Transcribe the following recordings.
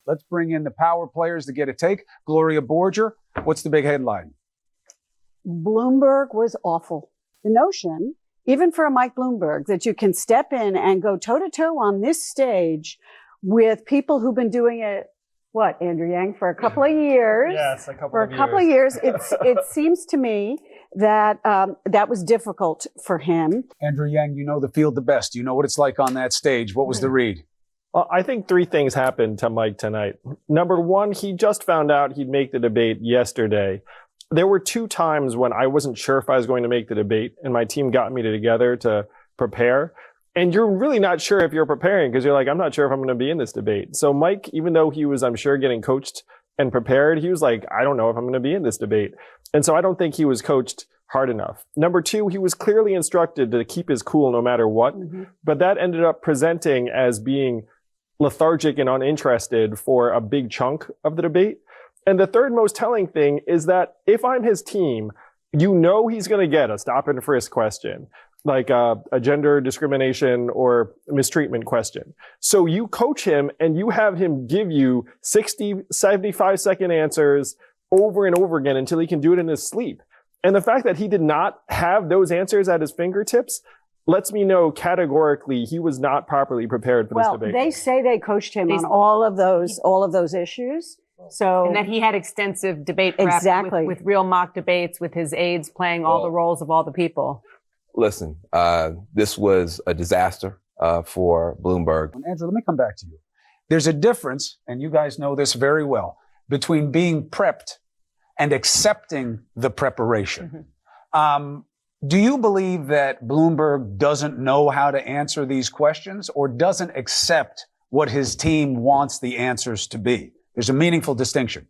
Let's bring in the power players to get a take. Gloria Borger, what's the big headline? Bloomberg was awful. The notion, even for a Mike Bloomberg, that you can step in and go toe-to-toe on this stage with people who've been doing it, what, Andrew Yang, for a couple of years? Yes, a couple of years. It seems to me that that was difficult for him. Andrew Yang, you know the field the best. You know what it's like on that stage. What was the read? Well, I think three things happened to Mike tonight. Number one, he just found out he'd make the debate yesterday. There were two times when I wasn't sure if I was going to make the debate, and my team got me together to prepare. And you're really not sure if you're preparing because you're like, I'm not sure if I'm going to be in this debate. So Mike, even though he was, I'm sure, getting coached and prepared, he was like, I don't know if I'm going to be in this debate. And so I don't think he was coached hard enough. Number two, he was clearly instructed to keep his cool no matter what. But that ended up presenting as being lethargic and uninterested for a big chunk of the debate. And the third most telling thing is that if I'm his team, you know he's going to get a stop and frisk question, like a gender discrimination or mistreatment question. So you coach him and you have him give you 60, 75-second answers over and over again until he can do it in his sleep. And the fact that he did not have those answers at his fingertips lets me know categorically he was not properly prepared for this debate. Well, they say they coached him on all of those issues. So, and that he had extensive debate prep with real mock debates, with his aides playing all the roles of all the people. Listen, this was a disaster for Bloomberg. Andrew, let me come back to you. There's a difference, and you guys know this very well, between being prepped and accepting the preparation. Do you believe that Bloomberg doesn't know how to answer these questions or doesn't accept what his team wants the answers to be? There's a meaningful distinction.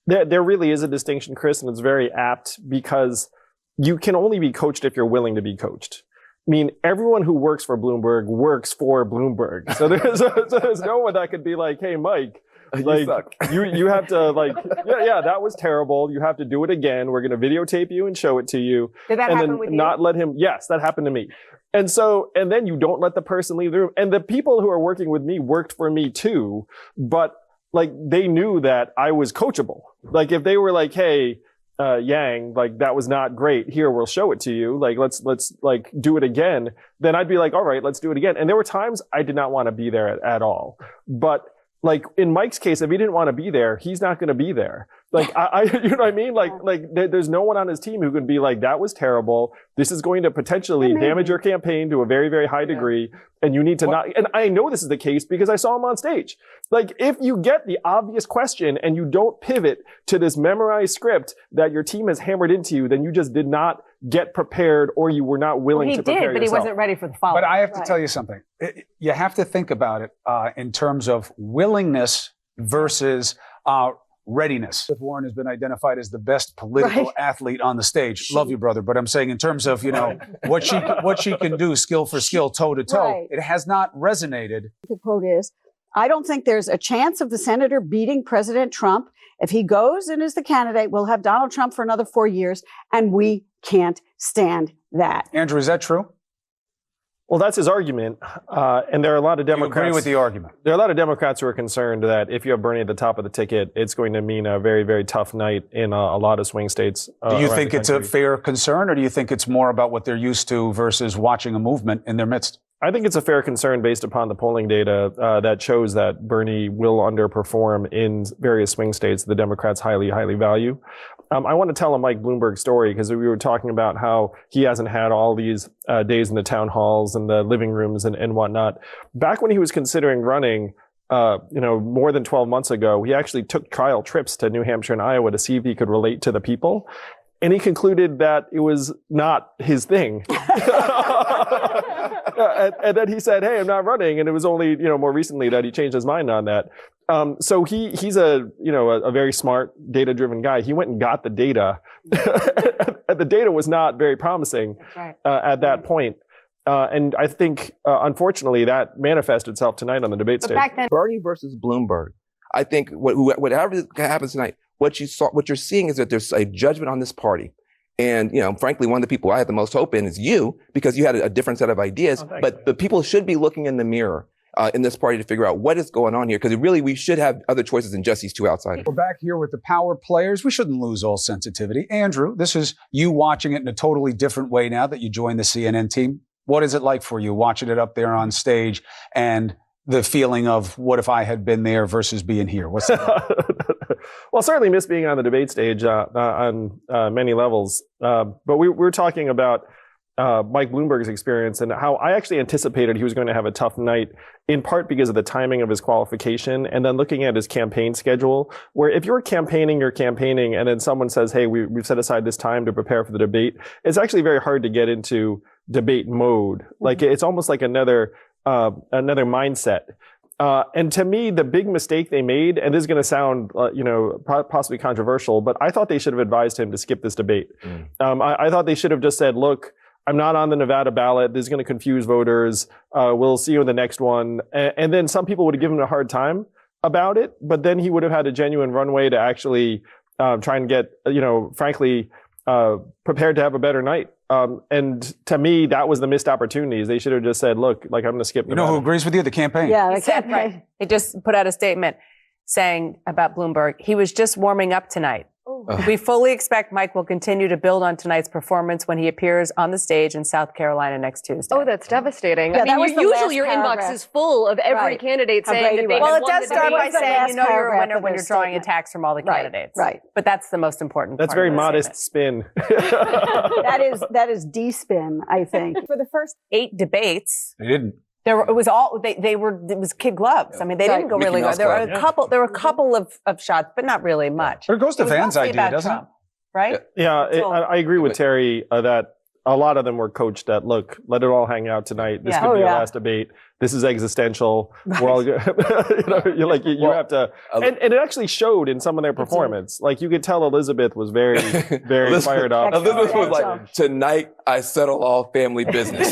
There really is a distinction, Chris, and it's very apt because you can only be coached if you're willing to be coached. I mean, everyone who works for Bloomberg works for Bloomberg. So there's no one that could be like, hey, Mike, like you have to yeah, that was terrible. You have to do it again. We're going to videotape you and show it to you. Did that happen with you? Not let him. Yes, that happened to me. And then you don't let the person leave the room. And the people who are working with me worked for me too, but like they knew that I was coachable. Like if they were like, hey, Yang, like that was not great. Here, we'll show it to you. Like let's like do it again. Then I'd be like, all right, let's do it again. And there were times I did not want to be there at all. But like in Mike's case, if he didn't want to be there, he's not going to be there. Like you know what I mean? Like there's no one on his team who could be like, that was terrible. This is going to potentially damage your campaign to a very, very high degree. And you need to not, and I know this is the case because I saw him on stage. Like if you get the obvious question and you don't pivot to this memorized script that your team has hammered into you, then you just did not get prepared or you were not willing to prepare yourself. He did, but he wasn't ready for the follow-up. But I have to tell you something. You have to think about it in terms of willingness versus readiness. Warren has been identified as the best political athlete on the stage. Love you, brother. But I'm saying in terms of, you know, what she can do skill for skill, toe to toe, it has not resonated. The quote is, I don't think there's a chance of the senator beating President Trump. If he goes and is the candidate, we'll have Donald Trump for another 4 years, and we can't stand that. Andrew, is that true? Well, that's his argument. And there are a lot of Democrats. You agree with the argument? There are a lot of Democrats who are concerned that if you have Bernie at the top of the ticket, it's going to mean a very, very tough night in a lot of swing states. Do you think it's a fair concern, or do you think it's more about what they're used to versus watching a movement in their midst? I think it's a fair concern based upon the polling data that shows that Bernie will underperform in various swing states the Democrats highly, highly value. I want to tell a Mike Bloomberg story because we were talking about how he hasn't had all these days in the town halls and the living rooms and whatnot. Back when he was considering running, more than 12 months ago, he actually took trial trips to New Hampshire and Iowa to see if he could relate to the people. And he concluded that it was not his thing. And then he said, hey, I'm not running. And it was only, more recently that he changed his mind on that. So he's a very smart, data-driven guy. He went and got the data. And the data was not very promising at that point. And I think, unfortunately, that manifested itself tonight on the debate stage. Back then, Bernie versus Bloomberg. I think whatever happens tonight, what you're seeing is that there's a judgment on this party. And, frankly, one of the people I had the most hope in is you, because you had a different set of ideas. But the people should be looking in the mirror in this party to figure out what is going on here. Because really, we should have other choices than just these two outsiders. We're back here with the power players. We shouldn't lose all sensitivity. Andrew, this is you watching it in a totally different way now that you joined the CNN team. What is it like for you watching it up there on stage and the feeling of what if I had been there versus being here? What's it like? Well, certainly miss being on the debate stage on many levels. But we were talking about Mike Bloomberg's experience and how I actually anticipated he was going to have a tough night, in part because of the timing of his qualification, and then looking at his campaign schedule, where if you're campaigning, and then someone says, hey, we've set aside this time to prepare for the debate, it's actually very hard to get into debate mode. Like it's almost like another mindset. And to me, the big mistake they made, and this is going to sound, possibly controversial, but I thought they should have advised him to skip this debate. I thought they should have just said, look, I'm not on the Nevada ballot. This is going to confuse voters. We'll see you in the next one. And then some people would have given him a hard time about it, but then he would have had a genuine runway to actually try and get, frankly, prepared to have a better night. And to me, that was the missed opportunities. They should have just said, look, like, I'm going to skip Nevada. You know who agrees with you? The campaign. Yeah, He said, right. He just put out a statement saying about Bloomberg, he was just warming up tonight. We fully expect Mike will continue to build on tonight's performance when he appears on the stage in South Carolina next Tuesday. Oh, that's devastating. Yeah, that was the last usually your inbox paragraph. is full of every candidate saying that they Well, have it won does the start debate. by saying, last you're a winner paragraph when of you're his drawing statement. attacks from all the candidates. Right. But that's the most important That's part very of the modest statement. spin. That is D-spin, I think. For the first 8 debates, They didn't. it was kid gloves. I mean, they didn't go Mickey really well. Mouse There were Club. a couple of shots, but not really much. There goes the It was fans' mostly idea, about doesn't Trump, right? Yeah, So- I agree with Terry that a lot of them were coached that, look, let it all hang out tonight. This Yeah. could Oh, be yeah. our last debate. This is existential. We're all good. You have to. And it actually showed in some of their performance. Like, you could tell Elizabeth was very, very fired up. Elizabeth was like, tonight I settle all family business.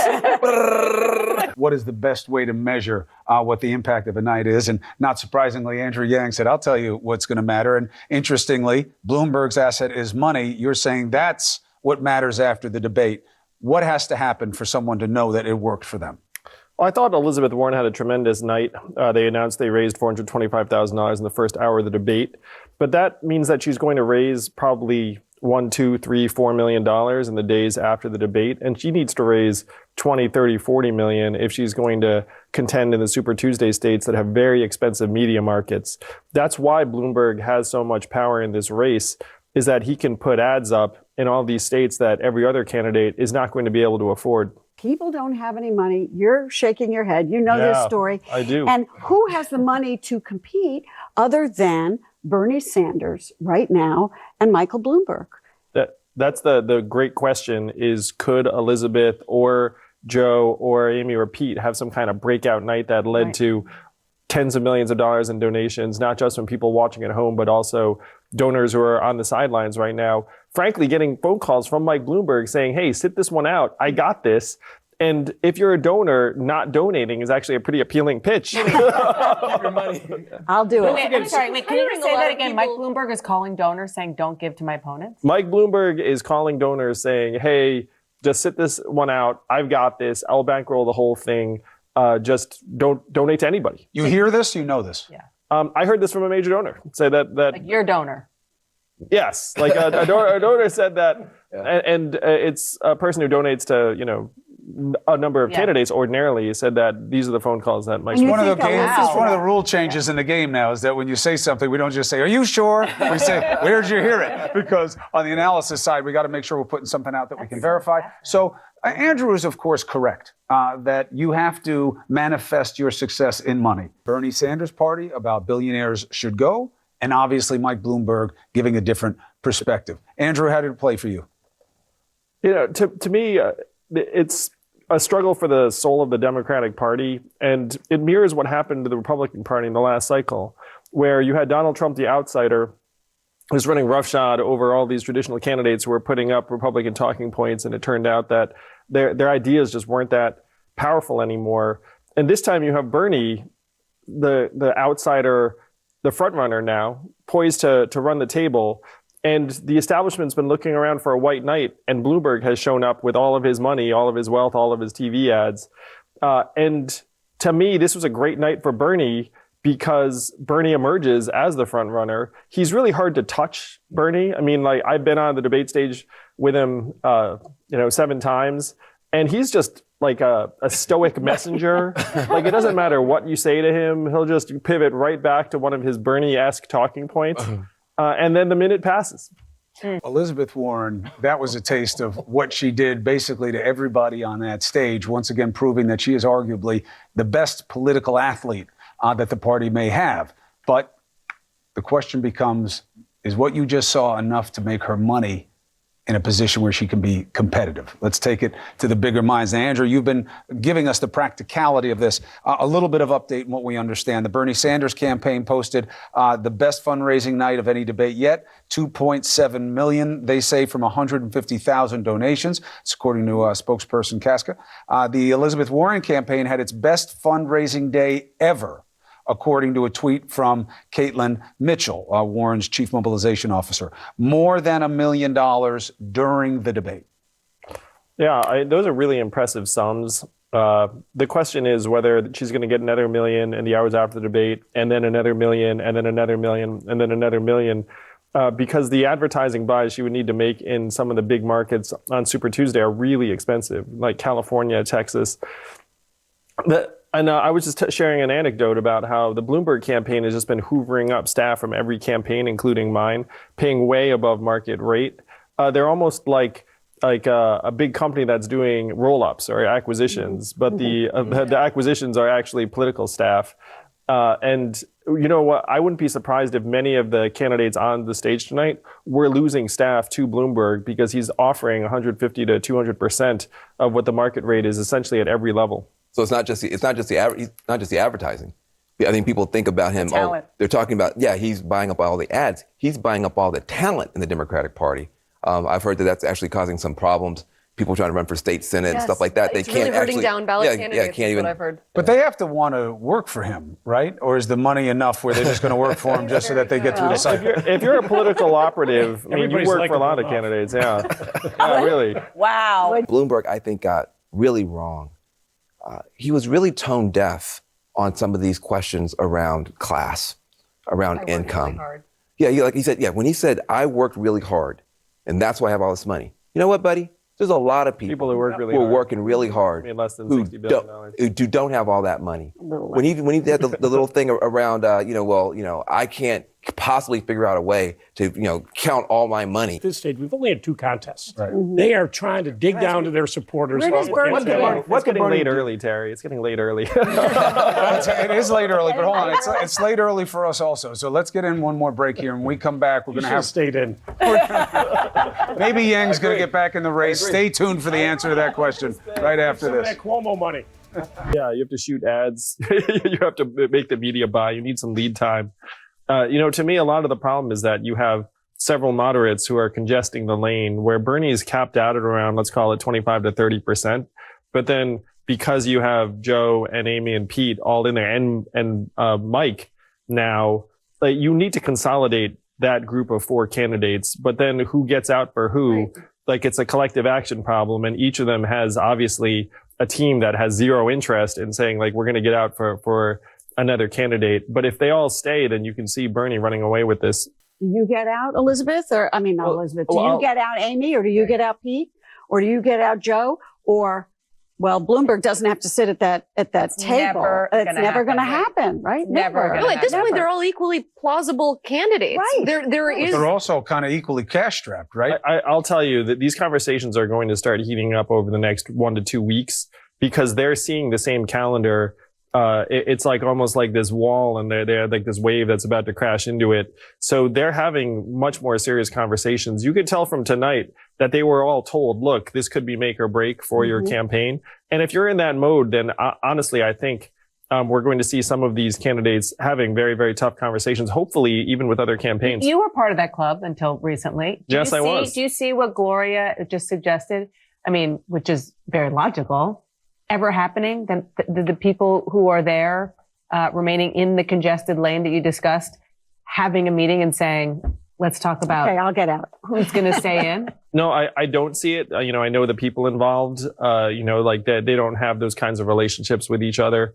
What is the best way to measure what the impact of a night is? And not surprisingly, Andrew Yang said, I'll tell you what's going to matter. And interestingly, Bloomberg's asset is money. You're saying that's what matters after the debate. What has to happen for someone to know that it worked for them? Well, I thought Elizabeth Warren had a tremendous night. They announced they raised $425,000 in the first hour of the debate. But that means that she's going to raise probably $1, $2, $3, $4 million in the days after the debate. And she needs to raise 20, 30, 40 million if she's going to contend in the Super Tuesday states that have very expensive media markets. That's why Bloomberg has so much power in this race, is that he can put ads up in all these states that every other candidate is not going to be able to afford. people don't have any money. You're shaking your head. You know this story. I do. And who has the money to compete other than Bernie Sanders right now and Michael Bloomberg? That's the great question is, could Elizabeth or Joe or Amy or Pete have some kind of breakout night that led to tens of millions of dollars in donations, not just from people watching at home, but also donors who are on the sidelines right now, frankly, getting phone calls from Mike Bloomberg saying, hey, sit this one out. I got this. And if you're a donor, not donating is actually a pretty appealing pitch. Keep your money. I'll do it. Wait, I'm sorry. Wait, can you just say that again? Mike Bloomberg is calling donors saying, don't give to my opponents? Mike Bloomberg is calling donors saying, hey, just sit this one out. I've got this. I'll bankroll the whole thing. Just don't donate to anybody. You hear this? You know this. Yeah. I heard this from a major donor say that Like your donor. yes, like a donor said that, and it's a person who donates to a number of candidates ordinarily said that these are the phone calls that Mike. One of the rule changes in the game now is that when you say something, we don't just say, "Are you sure?" We say, "Where'd you hear it?" Because on the analysis side, we got to make sure we're putting something out that we can verify. So Andrew is, of course, correct that you have to manifest your success in money. Bernie Sanders' party about billionaires should go, and obviously Mike Bloomberg giving a different perspective. Andrew, how did it play for you? To me, it's a struggle for the soul of the Democratic Party, and it mirrors what happened to the Republican Party in the last cycle, where you had Donald Trump, the outsider, who's running roughshod over all these traditional candidates who were putting up Republican talking points, and it turned out that their ideas just weren't that powerful anymore. And this time you have Bernie, the outsider, the frontrunner now, poised to run the table. And the establishment's been looking around for a white knight, and Bloomberg has shown up with all of his money, all of his wealth, all of his TV ads. And to me, this was a great night for Bernie because Bernie emerges as the front runner. He's really hard to touch, Bernie. I mean, like, I've been on the debate stage with him, 7 times, and he's just like a stoic messenger. Like, it doesn't matter what you say to him. He'll just pivot right back to one of his Bernie-esque talking points. And then the minute passes. Elizabeth Warren, that was a taste of what she did basically to everybody on that stage, once again proving that she is arguably the best political athlete that the party may have. But the question becomes, is what you just saw enough to make her money in a position where she can be competitive? Let's take it to the bigger minds. Now, Andrew, you've been giving us the practicality of this. A little bit of update in what we understand. The Bernie Sanders campaign posted the best fundraising night of any debate yet, $2.7 million, they say, from 150,000 donations. It's according to spokesperson Casca. The Elizabeth Warren campaign had its best fundraising day ever, according to a tweet from Caitlin Mitchell, Warren's chief mobilization officer. More than $1 million during the debate. Yeah, those are really impressive sums. The question is whether she's going to get another $1 million in the hours after the debate, and then another $1 million, and then another $1 million, and then another $1 million. Because the advertising buys she would need to make in some of the big markets on Super Tuesday are really expensive, like California, Texas. And I was just sharing an anecdote about how the Bloomberg campaign has just been hoovering up staff from every campaign, including mine, paying way above market rate. They're almost like a big company that's doing roll-ups or acquisitions, but the acquisitions are actually political staff. And you know what? I wouldn't be surprised if many of the candidates on the stage tonight were losing staff to Bloomberg because he's offering 150 to 200% of what the market rate is essentially at every level. So it's not just the advertising. I think people think about him. They're talking about, he's buying up all the ads. He's buying up all the talent in the Democratic Party. I've heard that that's actually causing some problems. People trying to run for state senate and stuff like that. It's really hurting down ballot candidates. Can't even. What I've heard. But they have to want to work for him, right? Or is the money enough where they're just going to work for him just so that they get through the cycle? If you're a political operative, I mean, you work for a lot of candidates. Yeah, really. Wow. Bloomberg, I think, got really wrong. He was really tone deaf on some of these questions around class, around income. Really he said, when he said, I worked really hard, and that's why I have all this money. You know what, buddy? There's a lot of people who work really who hard. are working really hard, less than $60 billion. who don't have all that money. When he had the little thing around, I can't possibly figure out a way to, count all my money. At this stage, we've only had 2 contests. Right. They are trying to dig down to their supporters. What's getting late early, Terry? It's getting late early. It is late early, but hold on. It's late early for us also. So let's get in one more break here. And when we come back, we're going to have stayed in. Maybe Yang's going to get back in the race. Stay tuned for the answer to that question right after this. That Cuomo money. Yeah, you have to shoot ads. You have to make the media buy. You need some lead time. To me, a lot of the problem is that you have several moderates who are congesting the lane where Bernie is capped out at around, let's call it 25 to 30%. But then because you have Joe and Amy and Pete all in there and Mike now, you need to consolidate that group of 4 candidates. But then who gets out for who? Right. It's a collective action problem. And each of them has obviously a team that has zero interest in saying, we're going to get out for another candidate. But if they all stay, then you can see Bernie running away with this. Do you get out Elizabeth? Elizabeth. Do you get out Amy, or do you get out Pete? Or do you get out Joe? Or, Bloomberg doesn't have to sit at that table. It's never going to happen, right? Never. No, at this point, they're all equally plausible candidates. Right. They're also kind of equally cash-strapped, right? I'll tell you that these conversations are going to start heating up over the next 1 to 2 weeks because they're seeing the same calendar. It's almost like this wall, and they're like this wave that's about to crash into it. So they're having much more serious conversations. You could tell from tonight that they were all told, look, this could be make or break for your campaign. And if you're in that mode, then honestly, I think we're going to see some of these candidates having very, very tough conversations, hopefully even with other campaigns. You were part of that club until recently. Yes, I was. Do you see what Gloria just suggested? Which is very logical. Ever happening? Then the people who are there, remaining in the congested lane that you discussed, having a meeting and saying, let's talk about. Okay, I'll get out. Who's going to stay in? No, I don't see it. I know the people involved, they don't have those kinds of relationships with each other.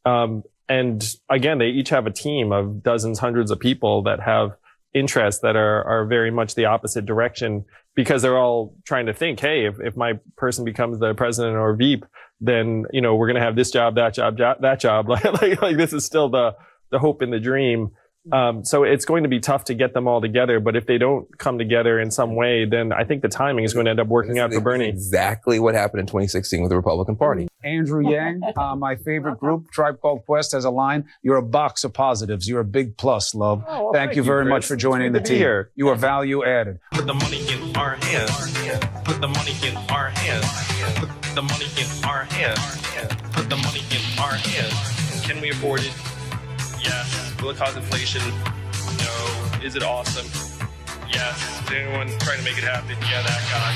And again, they each have a team of dozens, hundreds of people that have interests that are very much the opposite direction, because they're all trying to think, hey, if my person becomes the president or VP, then, we're going to have this job, that job, that job. like this is still the hope and the dream. So it's going to be tough to get them all together. But if they don't come together in some way, then I think the timing is going to end up working out for Bernie. Exactly what happened in 2016 with the Republican Party. Andrew Yang, my favorite group, Tribe Called Quest, has a line: "You're a box of positives. You're a big plus, love." Oh, well, thank you very Chris. much for joining the Good to be team. here. You are value added. Put the money in our hands. Put the money in our hands. Put the money in our hands. Put the money in our hands. Can we afford it? Yes. Will it cause inflation? No. Is it awesome? Yes. Is anyone trying to make it happen? Yeah, that guy.